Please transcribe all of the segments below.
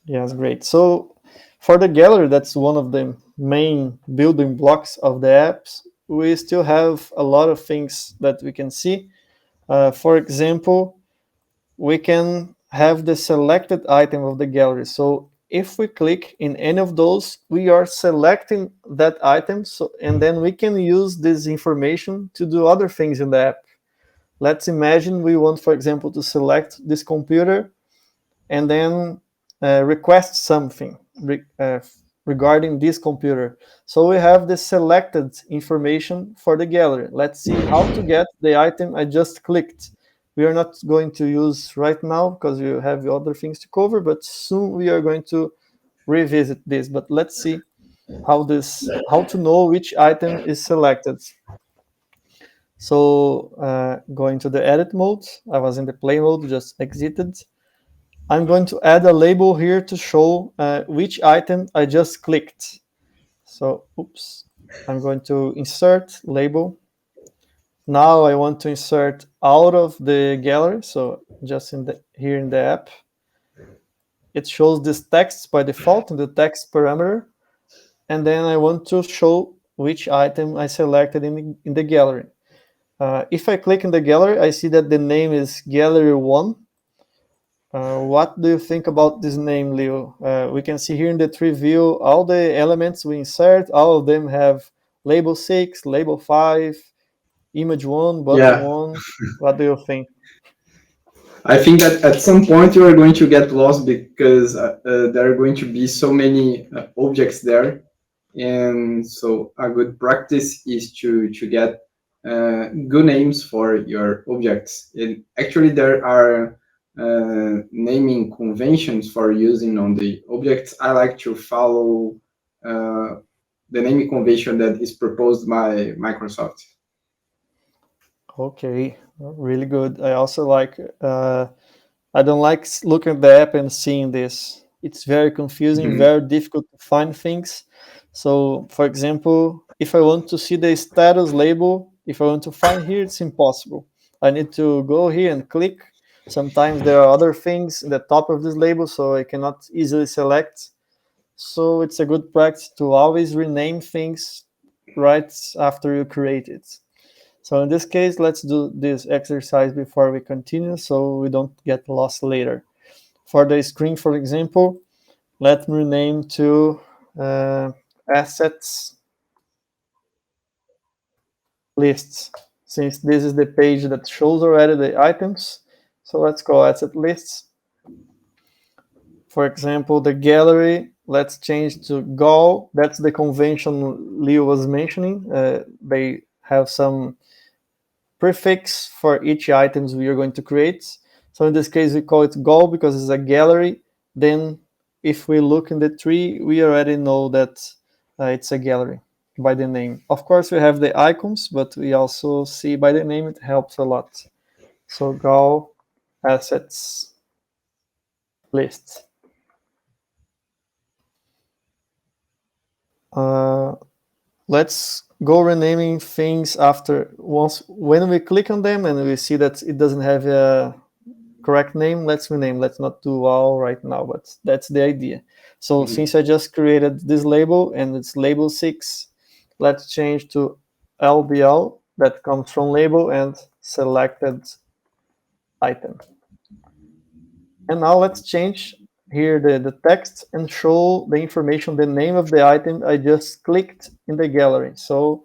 Yes, great. So for the gallery, that's one of the main building blocks of the apps. We still have a lot of things that we can see. For example, we can have the selected item of the gallery. So if we click in any of those, we are selecting that item. So, and then we can use this information to do other things in the app. Let's imagine we want, for example, to select this computer and then request something regarding this computer. So we have the selected information for the gallery. Let's see how to get the item I just clicked. We are not going to use right now because we have other things to cover, but soon we are going to revisit this. But let's see how to know which item is selected. So going to the edit mode, I was in the play mode, just exited. I'm going to add a label here to show which item I just clicked. So, oops, I'm going to insert label. Now I want to insert out of the gallery. So just here in the app, it shows this text by default in the text parameter. And then I want to show which item I selected in the gallery. If I click in the gallery, I see that the name is gallery 1. What do you think about this name, Leo? We can see here in the tree view all the elements we insert. All of them have label 6, label 5, image 1, button Yeah, 1. What do you think? I think that at some point you are going to get lost because there are going to be so many objects there, and so a good practice is to get good names for your objects. And actually, there are naming conventions for using on the objects. I like to follow the naming convention that is proposed by Microsoft. Okay, really good. I also like, I don't like looking at the app and seeing this. It's very confusing, Mhm. very difficult to find things. So, for example, if I want to see the status label, if I want to find here, it's impossible. I need to go here and click. Sometimes there are other things in the top of this label, so I cannot easily select. So, it's a good practice to always rename things right after you create it. So in this case, let's do this exercise before we continue so we don't get lost later. For the screen, for example, let me rename to uh, assets lists, since this is the page that shows already the items. So let's go asset lists. For example, the gallery, let's change to Go. That's the convention Leo was mentioning. They have some prefix for each items we are going to create. So in this case, we call it goal because it's a gallery. Then if we look in the tree, we already know that it's a gallery by the name. Of course, we have the icons, but we also see by the name, it helps a lot. So goal assets list. Uh, let's go renaming things after once when we click on them and we see that it doesn't have a correct name, let's rename. Let's not do all right now, but that's the idea. So Mhm. since I just created this label and it's label 6, let's change to LBL, that comes from label and selected item. And now let's change here the text and show the information, the name of the item I just clicked in the gallery. So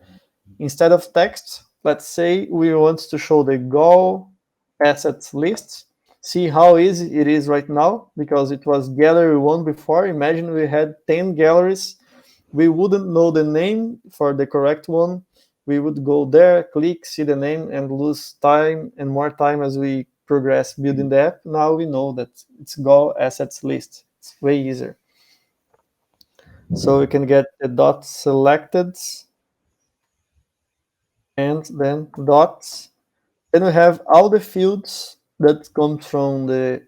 instead of text, let's say we want to show the Go assets list. See how easy it is right now because it was gallery 1 before. Imagine we had 10 galleries. We wouldn't know the name for the correct one. We would go there, click, see the name, and lose time and more time as we progress building the app. Now we know that it's Go assets list. It's way easier. So we can get the dot selected and then dots. Then we have all the fields that come from the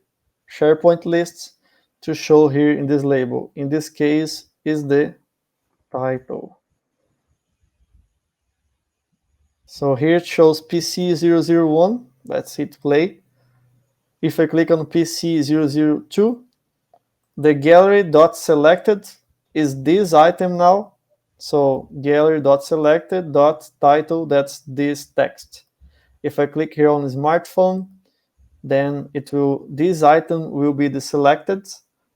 SharePoint list to show here in this label. In this case is the title. So here it shows PC001. Let's hit play. If I click on PC002, the gallery dot selected is this item now. So gallery dot selected dot title, that's this text. If I click here on the smartphone, then this item will be the selected,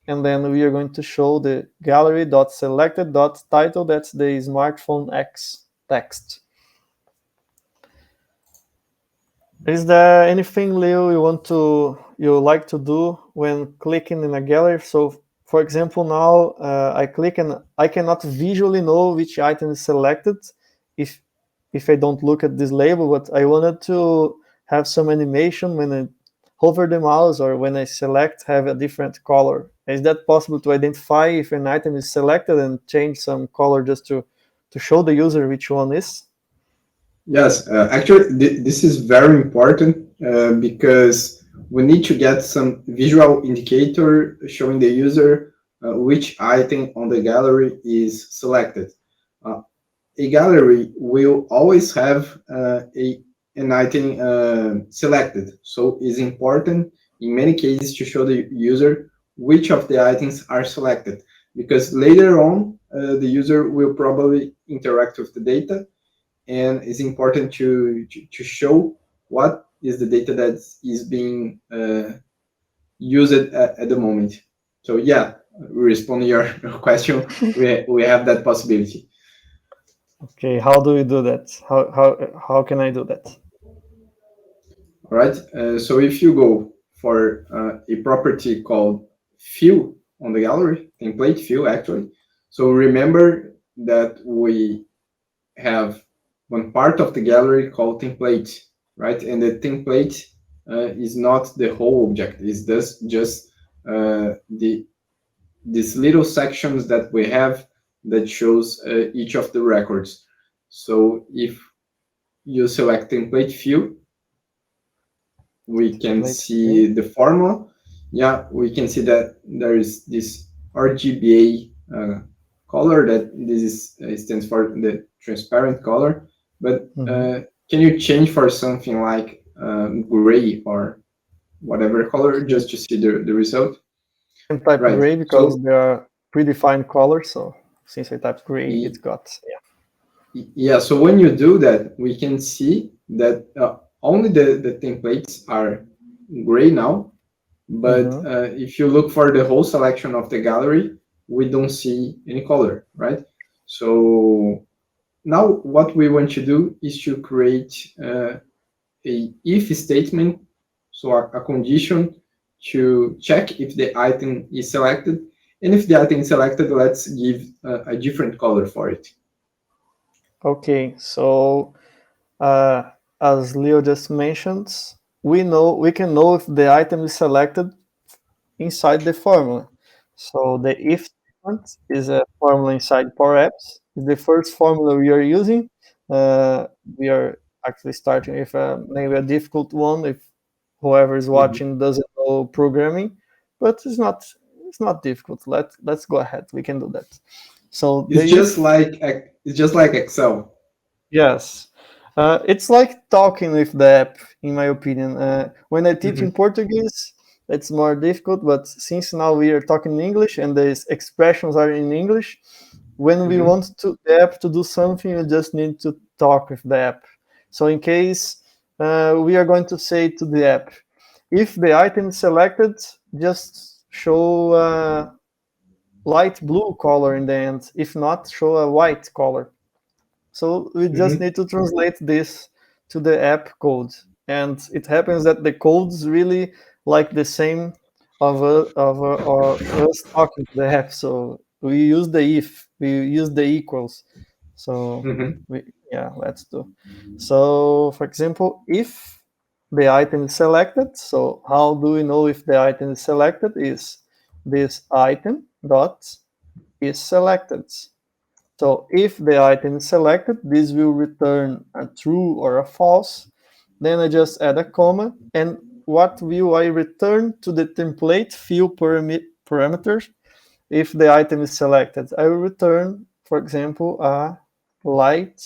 and then we are going to show the gallery dot selected dot title, that's the smartphone X text. Is there anything, Leo, you like to do when clicking in a gallery? So, for example, now I click and I cannot visually know which item is selected if I don't look at this label, but I wanted to have some animation when I hover the mouse or when I select have a different color. Is that possible to identify if an item is selected and change some color just to show the user which one is? Yes, actually, this is very important because we need to get some visual indicator showing the user which item on the gallery is selected. A gallery will always have an item selected, so it's important in many cases to show the user which of the items are selected, because later on the user will probably interact with the data, and it's important to show what is the data that is being used at the moment. So yeah, responding your question, we have that possibility. Okay, how do we do that? How can I do that? All right. So if you go for a property called fill on the gallery, template fill actually. So remember that we have one part of the gallery called template, right? And the template is not the whole object. It's just these little sections that we have that shows each of the records. So if you select template fill, we can see the formula. Yeah, we can see that there is this RGBA color that this stands for the transparent color. But can you change for something like gray or whatever color just to see the result? I type right. gray because there are predefined colors. So since I typed gray, it got yeah. So when you do that, we can see that only the templates are gray now. But if you look for the whole selection of the gallery, we don't see any color, right? So now what we want to do is to create a if statement, so a condition to check if the item is selected. And if the item is selected, let's give a different color for it. Okay, so as Leo just mentioned, we can know if the item is selected inside the formula. So the if statement is a formula inside Power Apps. It's the first formula we are using. We are actually starting with maybe a difficult one if whoever is watching doesn't know programming, but it's not difficult. Let's go ahead. We can do that. So it's just like Excel. Yes. It's like talking with the app, in my opinion. When I teach in Portuguese, it's more difficult, but since now we are talking in English and the expressions are in English, when we want the app to do something, we just need to talk with the app. So in case we are going to say to the app, if the item is selected, just show light blue color in the end. If not, show a white color. So we just need to translate this to the app code. And it happens that the code's really like the same of us talking to the app. So we use the if, we use the equals. So let's do. So for example, if the item is selected, so how do we know if the item is selected? Is this item dot is selected. So if the item is selected, this will return a true or a false. Then I just add a comma. And what will I return to the template fill parameters if the item is selected? I will return, for example, a light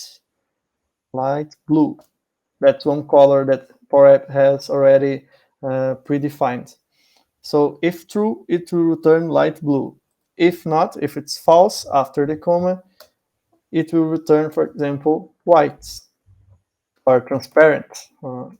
blue. That's one color that Power App has already predefined. So if true, it will return light blue. If not, if it's false after the comma, it will return, for example, white or transparent.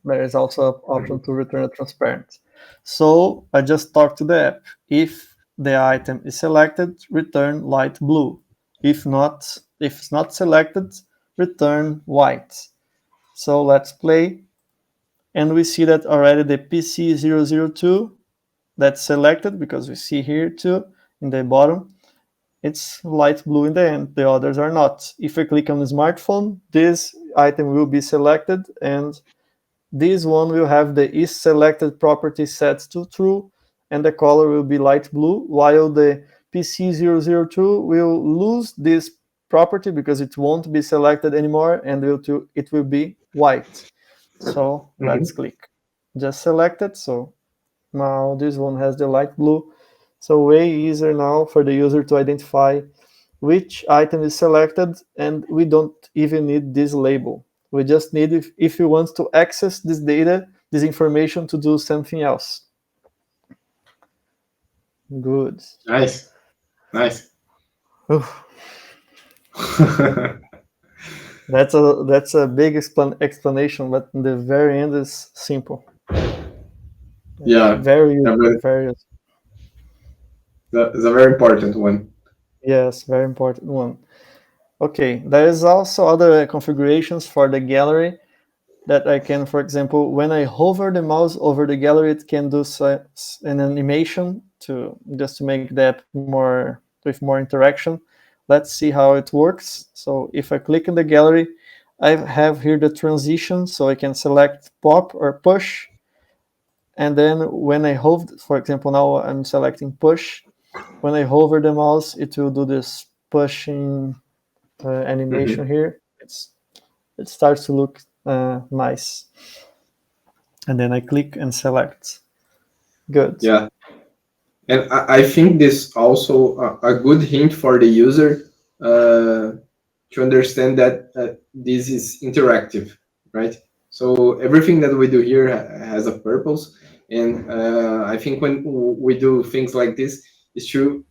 There is also an option to return a transparent. So I just talk to the app. If the item is selected, return light blue. If not, if it's not selected, return white. So let's play. And we see that already the PC002 that's selected, because we see here too in the bottom, it's light blue in the end. The others are not. If I click on the smartphone, this item will be selected, and this one will have the is selected property set to true, and the color will be light blue, while the PC002 will lose this property because it won't be selected anymore, and it will be white. So let's click. Just select it. So now this one has the light blue. So way easier now for the user to identify which item is selected, and we don't even need this label. We just need if we want to access this data, this information to do something else. Good. Nice. Oof. That's a big explanation, but in the very end is simple. Yeah. Very very. That's a very important one. Yes, very important one. Okay, there is also other configurations for the gallery that I can, for example, when I hover the mouse over the gallery, it can do an animation to just to make the app with more interaction. Let's see how it works. So if I click in the gallery, I have here the transition, so I can select pop or push. And then when I hover, for example, now I'm selecting push. When I hover the mouse, it will do this pushing animation here. It starts to look nice. And then I click and select. Good. Yeah. And I think this also a good hint for the user to understand that this is interactive, right? So everything that we do here has a purpose, and I think when we do things like this, is to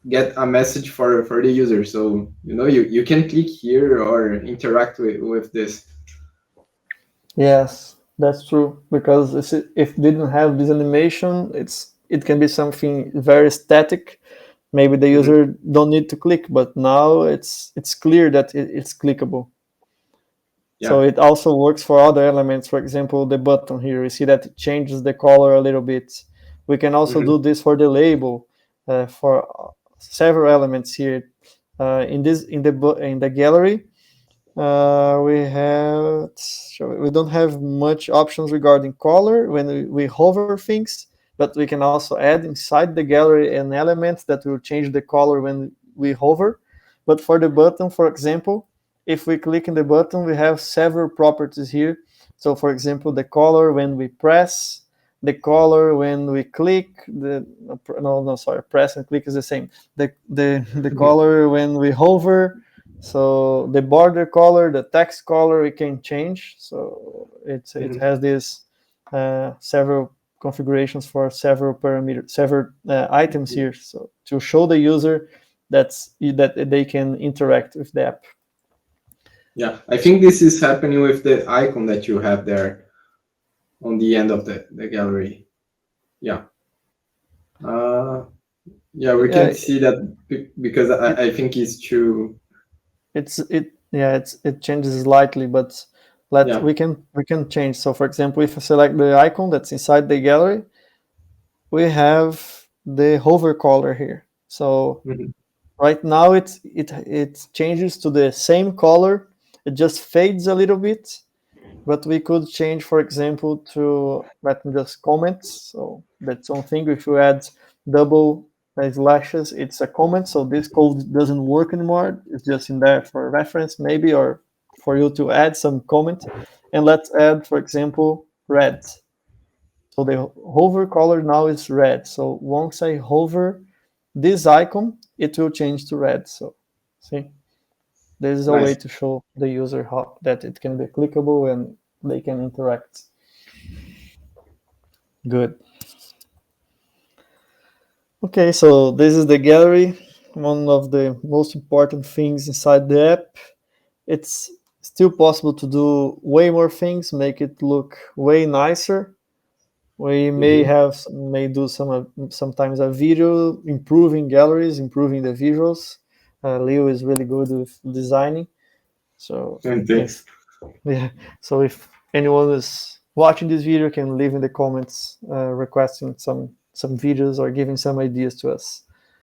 get a message for the user. So you can click here or interact with this. Yes, that's true. Because if it didn't have this animation, it can be something very static. Maybe the user don't need to click, but now it's clear that it's clickable. Yeah. So it also works for other elements. For example, the button here, you see that it changes the color a little bit. We can also do this for the label, for several elements here. In the gallery, we don't have much options regarding color when we hover things, but we can also add inside the gallery an element that will change the color when we hover. But for the button, for example, if we click in the button, we have several properties here. So for example, the color when we press, the color when we click, press and click is the same. The color when we hover. So the border color, the text color, we can change. So it has this several configurations for several parameters, several items here. So to show the user that they can interact with the app. Yeah, I think this is happening with the icon that you have there on the end of the gallery. Yeah. Yeah, we can see that because I think it's true. It changes slightly, but we can change. So for example, if I select the icon that's inside the gallery, we have the hover color here. So right now it changes to the same color. It just fades a little bit, but we could change, for example, to let me just comment. So that's one thing. If you add double slashes, it's a comment. So this code doesn't work anymore. It's just in there for reference, maybe, or for you to add some comment. And let's add, for example, red. So the hover color now is red. So once I hover this icon, it will change to red. So see, this is a way to show the user how that it can be clickable and they can interact. Good. Okay, so this is the gallery, one of the most important things inside the app. It's still possible to do way more things, make it look way nicer. We Mhm. may do sometimes a video improving galleries, improving the visuals. Leo is really good with designing. So And if thanks. yeah, so if anyone is watching this video, can leave in the comments requesting some videos or giving some ideas to us.